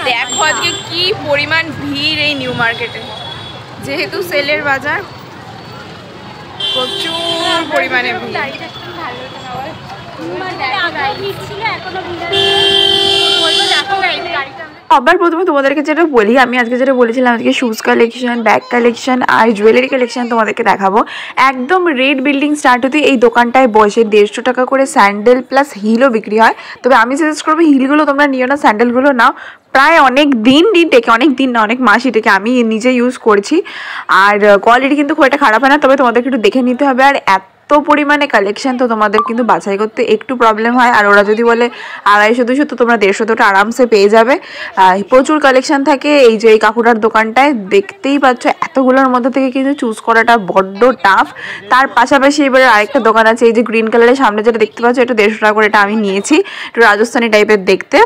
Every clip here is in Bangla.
देखो आज के की परिमाण भीड़ এই নিউ মার্কেটে যেহেতু সেলের বাজার প্রচুর পরিমাণে ভিড় আবার প্রথমে তোমাদেরকে যেটা বলি আমি আজকে যেটা বলেছিলাম আজকে শুজ কালেকশন ব্যাগ কালেকশন আর জুয়েলারি কালেকশন তোমাদেরকে দেখাবো একদম রেড বিল্ডিং স্টার্ট হতে এই দোকানটায় বসে 150 টাকা করে স্যান্ডেল প্লাস হিলও বিক্রি হয় তবে আমি সাজেস্ট করবো হিলগুলো তোমরা নিও না স্যান্ডেলগুলো নাও প্রায় অনেক দিন থেকে অনেক দিন না অনেক মাসই থেকে আমি নিজে ইউজ করছি আর কোয়ালিটি কিন্তু খুব একটা খারাপ হয় না তবে তোমাদেরকে একটু দেখে নিতে হবে আর এত পরিমাণে কালেকশন তো তোমাদের কিন্তু বাছাই করতে একটু প্রবলেম হয় আর ওরা যদি বলে 250-200 তো তোমরা 150-টা আরামসে পেয়ে যাবে প্রচুর কালেকশন থাকে এই যে এই কাকুটার দোকানটায় দেখতেই পাচ্ছ এতগুলোর মধ্যে থেকে কিন্তু চুজ করাটা বড্ড টাফ তার পাশাপাশি এবারে আরেকটা দোকান আছে এই যে গ্রিন কালারের সামনে যেটা দেখতে পাচ্ছ এটা 150 টাকা করে এটা আমি নিয়েছি একটু রাজস্থানি টাইপের দেখতে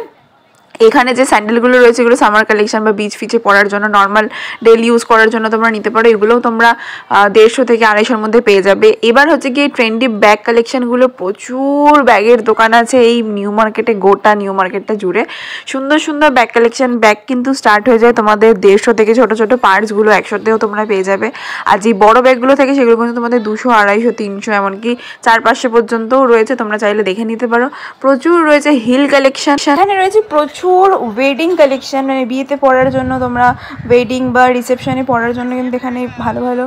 এখানে যে স্যান্ডেলগুলো রয়েছে এগুলো সামার কালেকশন বা বিচ ফিচে পরার জন্য নর্মাল ডেইলি ইউজ করার জন্য তোমরা নিতে পারো এগুলোও তোমরা 150 থেকে 250-এর মধ্যে পেয়ে যাবে এবার হচ্ছে গিয়ে ট্রেন্ডি ব্যাগ কালেকশনগুলো প্রচুর ব্যাগের দোকান আছে এই নিউ মার্কেটে গোটা নিউ মার্কেটটা জুড়ে সুন্দর সুন্দর ব্যাগ কালেকশন ব্যাগ কিন্তু স্টার্ট হয়ে যায় তোমাদের 150 থেকে ছোটো ছোটো পার্টসগুলো 100-তেও তোমরা পেয়ে যাবে আর যে বড়ো ব্যাগগুলো থেকে সেগুলো কিন্তু তোমাদের 200, 250, 300 এমনকি 400-500 পর্যন্তও রয়েছে তোমরা চাইলে দেখে নিতে পারো প্রচুর রয়েছে হিল কালেকশন এখানে রয়েছে প্রচুর ওয়েডিং কালেকশন মানে বিয়েতে পরার জন্য তোমরা ওয়েডিং বা রিসেপশনে পরার জন্য কিন্তু এখানে ভালো ভালো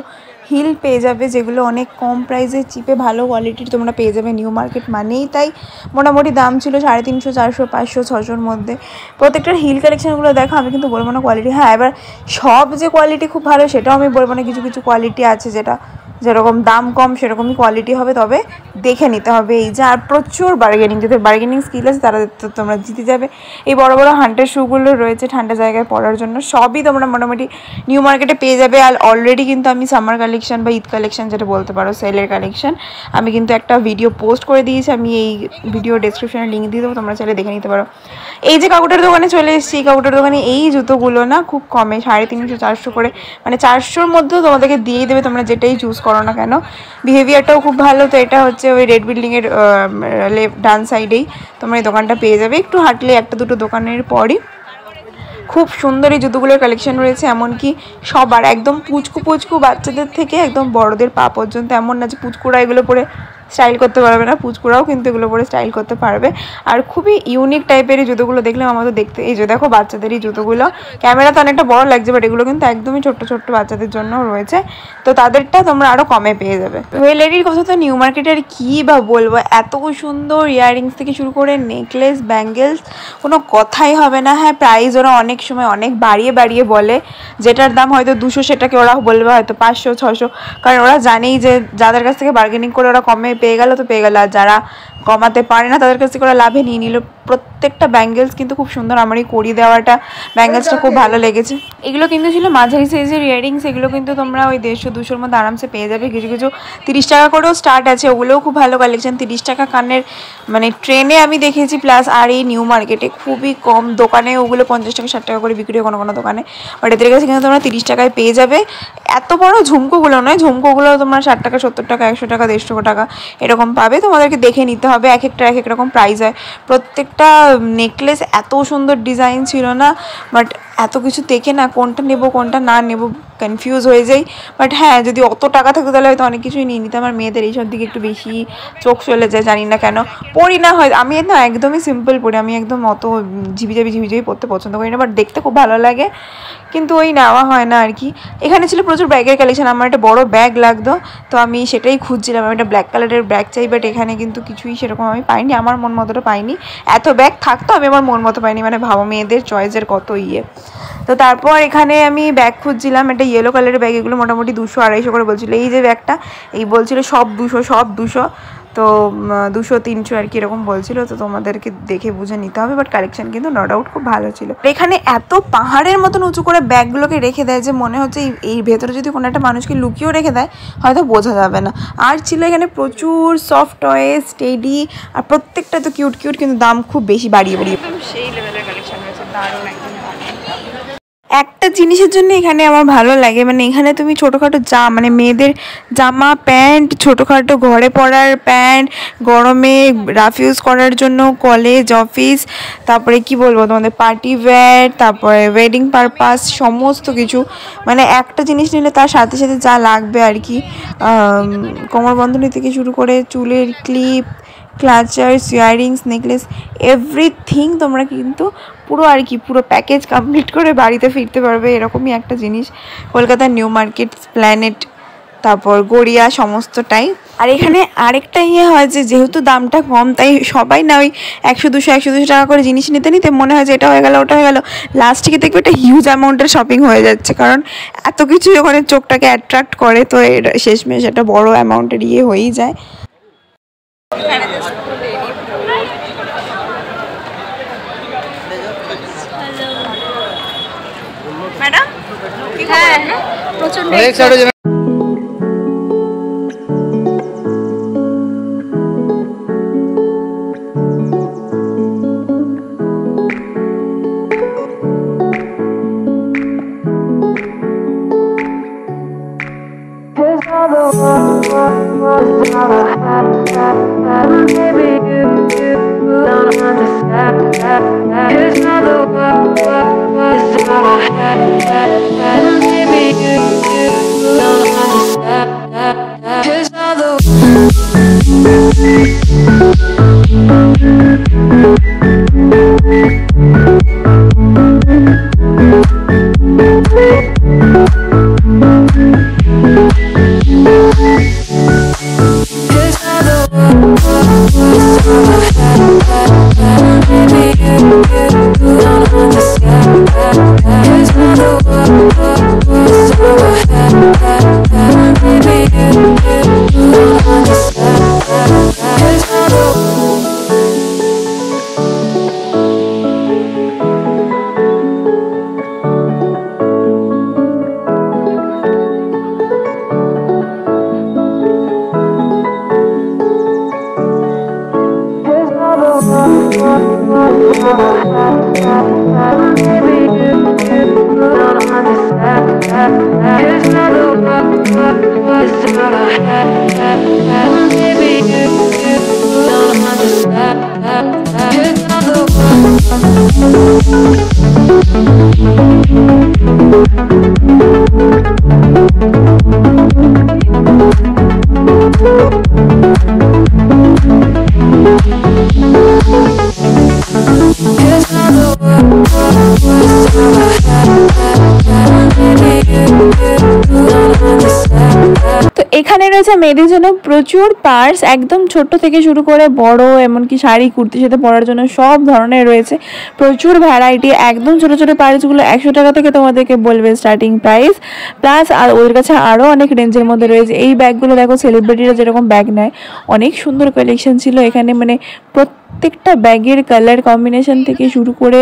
হিল পেয়ে যাবে যেগুলো অনেক কম প্রাইসে চিপে ভালো কোয়ালিটির তোমরা পেয়ে যাবে নিউ মার্কেট মানেই তাই মোটামুটি দাম ছিল 350, 400, 500, 600-এর মধ্যে প্রত্যেকটার হিল কালেকশনগুলো দেখো আমি কিন্তু বলবো না কোয়ালিটি হ্যাঁ এবার সব যে কোয়ালিটি খুব ভালো সেটাও আমি বলবো না কিছু কিছু কোয়ালিটি আছে যেটা যেরকম দাম কম সেরকমই কোয়ালিটি হবে তবে দেখে নিতে হবে এই যে আর প্রচুর বার্গেনিং যাদের বার্গেনিং স্কিল আছে তারা তোমরা জিতে যাবে এই বড় বড় হান্টার শুগুলো রয়েছে ঠান্ডা জায়গায় পরার জন্য সবই তোমরা মোটামুটি নিউ মার্কেটে পেয়ে যাবে আর অলরেডি কিন্তু আমি সামার কালেকশন বা ঈদ কালেকশন যেটা বলতে পারো সেলের কালেকশন আমি কিন্তু একটা ভিডিও পোস্ট করে দিয়েছি আমি এই ভিডিও ডেসক্রিপশনে লিঙ্ক দিয়ে দেবো তোমরা চাইলে দেখে নিতে পারো এই যে কাকুটার দোকানে চলে এসেছি এই কাকুটার দোকানে এই জুতোগুলো না খুব কমে 350, 400 করে মানে 400-এর মধ্যেও তোমাদেরকে দিয়েই দেবে তোমরা যেটাই চুজ করো না কেন বিহেভিয়ারটাও খুব ভালো তো এটা হচ্ছে ওই রেড বিল্ডিংয়ের লেফট ডান সাইডেই তোমরা এই দোকানটা পেয়ে যাবে একটু হাঁটলে 1-2 দোকানের পরই খুব সুন্দর এই জুতোগুলোর কালেকশন রয়েছে এমনকি সবার একদম পুচকু বাচ্চাদের থেকে একদম বড়দের পা পর্যন্ত এমন না যে পুচকুরা এগুলো পরে স্টাইল করতে পারবে না পুচকুরাও কিন্তু এগুলো পরে স্টাইল করতে পারবে আর খুবই ইউনিক টাইপের এই জুতোগুলো দেখলাম আমাদের দেখতে এই যে দেখো বাচ্চাদের এই জুতোগুলো ক্যামেরাতে অনেকটা বড় লাগছে বাট এগুলো কিন্তু একদমই ছোট্ট বাচ্চাদের জন্য রয়েছে তো তাদেরটা তোমরা আরও কমে পেয়ে যাবে জুয়েলারির কথা তো নিউ মার্কেটে আর কী বা বলবো এত সুন্দর ইয়াররিংস থেকে শুরু করে নেকলেস ব্যাঙ্গেলস কোনো কথাই হবে না হ্যাঁ প্রাইস ওরা অনেক সময় অনেক বাড়িয়ে বলে যেটার দাম হয়তো 200 সেটাকে ওরা বলবে হয়তো 500, 600 কারণ ওরা জানেই যে যাদের কাছ থেকে বার্গেনিং করে ওরা কমে পেয়ে গেল তো পেয়ে গেল আর যারা কমাতে পারে না তাদের কাছ থেকে ওরা লাভে নিয়ে নিল। প্রত্যেকটা ব্যাঙ্গেলস কিন্তু খুব সুন্দর, আমার এই কড়ি দেওয়াটা ব্যাঙ্গেলসটা খুব ভালো লেগেছে। এগুলো কিন্তু ছিল মাঝারি সাইজের ইয়াররিংস, এগুলো কিন্তু তোমরা ওই 150-200 মধ্যে আরামসে পেয়ে যাবে। কিছু কিছু 30 টাকা করেও স্টার্ট আছে, ওগুলোও খুব ভালো কালেকশন। 30 টাকা কানের মানে ট্রেনে আমি দেখেছি, প্লাস আর এই নিউ মার্কেটে খুবই কম দোকানে ওগুলো 50 টাকা 60 টাকা করে বিক্রি হয় কোনো কোনো দোকানে, বাট এদের কাছে কিন্তু তোমরা 30 টাকায় পেয়ে যাবে। এত বড় ঝুমকোগুলো নয়, ঝুমকোগুলো তোমরা 60 টাকা 70 টাকা 100 টাকা 150 টাকা এরকম পাবে। তোমাদেরকে দেখে নিতে হবে, এক একটা এক এক রকম প্রাইস হয়। প্রত্যেকটা নেকলেস এত সুন্দর ডিজাইন ছিল না, বাট এত কিছু দেখে না কোনটা নেব কোনটা না নেব কনফিউজ হয়ে যাই। বাট হ্যাঁ, যদি অত টাকা থাকতো তাহলে হয়তো অনেক কিছুই নিয়ে নিতাম। আমার মেয়েদের এইসব দিকে একটু বেশি চোখ চলে যায়, জানি না কেন। পরি না, হয় আমি না একদমই সিম্পল পরি, আমি একদম অত ঝিবিঝাবি পরতে পছন্দ করি না, বাট দেখতে খুব ভালো লাগে, কিন্তু ওই নেওয়া হয় না আর কি। এখানে ছিল প্রচুর ব্যাগের কালেকশন, আমার একটা বড় ব্যাগ লাগতো, তো আমি সেটাই খুঁজছিলাম। আমি একটা ব্ল্যাক কালারের ব্যাগ চাই, বাট এখানে কিন্তু কিছুই সেরকম আমি পাইনি, আমার মন মতোটা পাইনি। এত ব্যাগ থাকতো, আমি আমার মন মতো পাইনি, মানে ভাবো মেয়েদের চয়েসের কত ইয়ে। তো তারপর এখানে আমি ব্যাগ খুঁজছিলাম, একটা ইয়েলো কালারের ব্যাগ, এগুলো মোটামুটি 200-250 করে বলছিলো। এই যে ব্যাগটা, এই বলছিল সব 200, তো 200-300 আর কি এরকম বলছিল। তো তোমাদেরকে দেখে বুঝে নিতে হবে, বাট কালেকশন কিন্তু নো ডাউট খুব ভালো ছিল। এখানে এত পাহাড়ের মতন উঁচু করে ব্যাগগুলোকে রেখে দেয় যে মনে হচ্ছে এই ভেতরে যদি কোনো একটা মানুষকে লুকিয়েও রেখে দেয় হয়তো বোঝা যাবে না। আর ছিল এখানে প্রচুর সফট টয়েস, টেডি, আর প্রত্যেকটা তো কিউট, কিন্তু দাম খুব বেশি বাড়িয়ে সেই লেভেলের কালেকশন রয়েছে, দারুণ একদম। একটা জিনিসের জন্য এখানে আমার ভালো লাগে, মানে এখানে তুমি ছোটোখাটো মানে মেয়েদের জামা প্যান্ট, ছোটোখাটো ঘরে পরার প্যান্ট, গরমে রাফ ইউজ করার জন্য কলেজ অফিস, তারপরে কি বলবো তোমাদের পার্টি ওয়্যার, তারপরে ওয়েডিং পারপাস, সমস্ত কিছু, মানে একটা জিনিস নিলে তার সাথে সাথে যা লাগবে আর কি, কোমরবন্ধনী থেকে শুরু করে চুলের ক্লিপ, ক্লাচার্স, ইয়াররিংস, নেকলেস, এভরিথিং তোমরা কিন্তু পুরো আর কি পুরো প্যাকেজ কমপ্লিট করে বাড়িতে ফিরতে পারবে। এরকমই একটা জিনিস কলকাতার নিউ মার্কেট, প্ল্যানেট, তারপর গড়িয়া, সমস্তটাই। আর এখানে আরেকটা ইয়ে হয় যে যেহেতু দামটা কম, তাই সবাই না ওই 100-200 টাকা করে জিনিস নিতে নিতে মনে হয় যে এটা হয়ে গেল ওটা হয়ে গেল, লাস্টে দেখবে একটা হিউজ অ্যামাউন্টের শপিং হয়ে যাচ্ছে, কারণ এত কিছু ওখানে চোখটাকে অ্যাট্রাক্ট করে, তো শেষমেশ একটা বড় অ্যামাউন্টের ইয়ে হয়েই যায়। ম্যাডাম হ্যাঁ প্রচন্ড এখানে রয়েছে মেয়েদের জন্য প্রচুর পার্স, একদম ছোট্ট থেকে শুরু করে বড়, এমনকি শাড়ি কুর্তির সাথে পরার জন্য সব ধরনের রয়েছে, প্রচুর ভ্যারাইটি। একদম ছোট ছোট পার্সগুলো 100 টাকা থেকে তোমাদেরকে বলবে স্টার্টিং প্রাইস, প্লাস আর ওদের কাছে আরও অনেক রেঞ্জের মধ্যে রয়েছে। এই ব্যাগগুলো দেখো, সেলিব্রিটিরা যেরকম ব্যাগ নেয়, অনেক সুন্দর কালেকশন ছিল এখানে। মানে প্রত্যেকটা ব্যাগের কালার কম্বিনেশন থেকে শুরু করে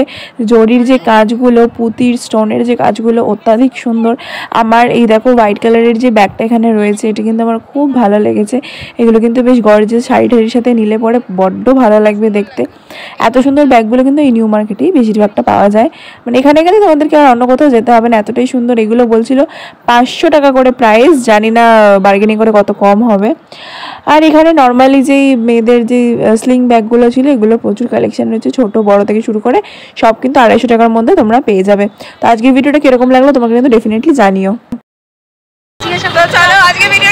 জরির যে কাজগুলো, পুঁতির স্টোনের যে কাজগুলো অত্যাধিক সুন্দর। আমার এই দেখো হোয়াইট কালারের যে ব্যাগটা এখানে রয়েছে, এটা কিন্তু আমার খুব ভালো লেগেছে। এগুলো কিন্তু বেশ গর্জিয়াস, শাড়ি ঠাড়ির সাথে নিলে পরে বড্ড ভালো লাগবে দেখতে। এত সুন্দর ব্যাগগুলো কিন্তু এই নিউ মার্কেটেই বেশিরভাগটা পাওয়া যায়। মানে এখানে গেলে তোমাদেরকে আর অন্য কোথাও যেতে হবে না, এতটাই সুন্দর। এগুলো বলছিল 500 টাকা করে প্রাইস, জানি না বার্গেনিং করে কত কম হবে। আর এখানে নর্মালি যেই মেয়েদের যেই স্লিং ব্যাগগুলো ছিল, এগুলো প্রচুর কালেকশন রয়েছে, ছোট বড় থেকে শুরু করে সব কিন্তু 250 টাকার মধ্যে তোমরা পেয়ে যাবে। তো আজকের ভিডিওটা কিরকম লাগলো তোমাকে কিন্তু ডেফিনেটলি জানিও। ঠিক আছে, তো চলো আজকে ভিডিও